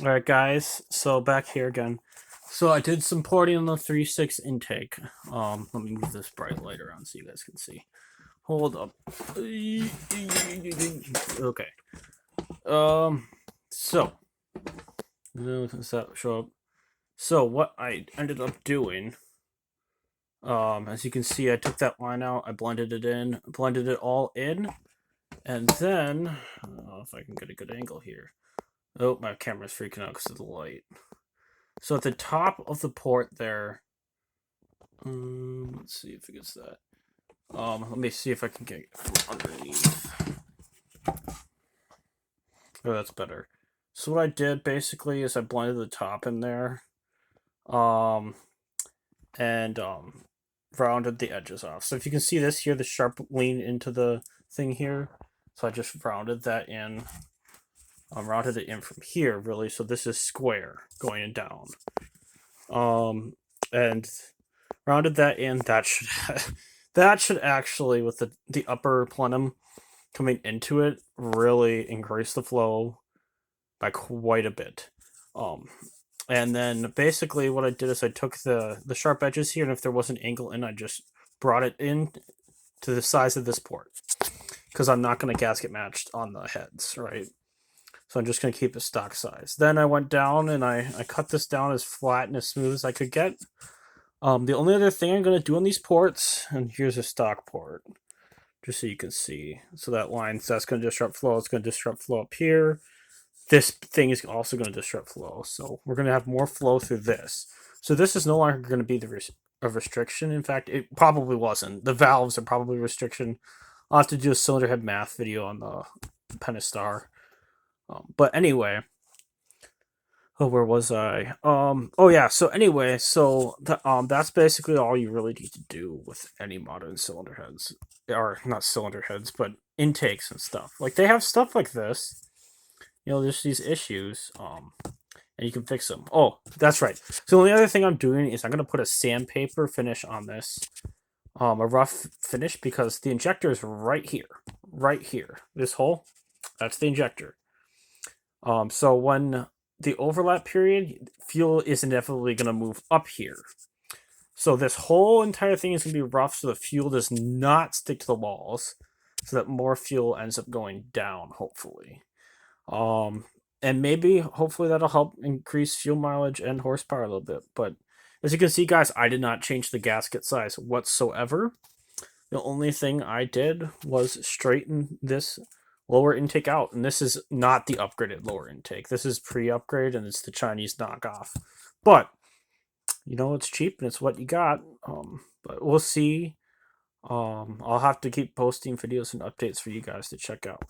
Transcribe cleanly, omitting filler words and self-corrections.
Alright guys, so back here again. So I did some porting on the 3.6 intake. Let me move this bright light around so you guys can see. Hold up. Okay. So does that show up? So what I ended up doing, as you can see, I took that line out, I blended it all in, and then I don't know if I can get a good angle here. Oh, my camera's freaking out because of the light. So at the top of the port there, let's see if it gets that. Let me see if I can get from underneath. Oh, that's better. So what I did basically is I blended the top in there, um, and rounded the edges off. So if you can see this here, the sharp lean into the thing here. So I just rounded that in. Rounded it in from here, really. So this is square going down. And rounded that in. That should that should actually, with the upper plenum coming into it, really increase the flow by quite a bit. And then basically what I did is I took the sharp edges here, and if there was an angle in, I just brought it in to the size of this port because I'm not going to gasket match on the heads, right? So I'm just going to keep it stock size. Then I went down and I cut this down as flat and as smooth as I could get. The only other thing I'm going to do on these ports, and here's a stock port, just so you can see. So that line, so that's going to disrupt flow. It's going to disrupt flow up here. This thing is also going to disrupt flow. So we're going to have more flow through this. So this is no longer going to be a restriction. In fact, it probably wasn't. The valves are probably a restriction. I'll have to do a cylinder head math video on the pentastar. But anyway, oh, where was I? Oh yeah. So anyway, that's basically all you really need to do with any modern cylinder heads, or not cylinder heads, but intakes and stuff. Like they have stuff like this. There's these issues. And you can fix them. Oh, that's right. So the only other thing I'm doing is I'm gonna put a sandpaper finish on this, a rough finish, because the injector is right here, right here. This hole, that's the injector. So when the overlap period, fuel is inevitably going to move up here. So this whole entire thing is going to be rough so the fuel does not stick to the walls, so that more fuel ends up going down, hopefully. And maybe, hopefully, that'll help increase fuel mileage and horsepower a little bit. But as you can see, guys, I did not change the gasket size whatsoever. The only thing I did was straighten this lower intake out, and this is not the upgraded lower intake. This is pre-upgrade, and it's the Chinese knockoff. But it's cheap and it's what you got. But we'll see. I'll have to keep posting videos and updates for you guys to check out.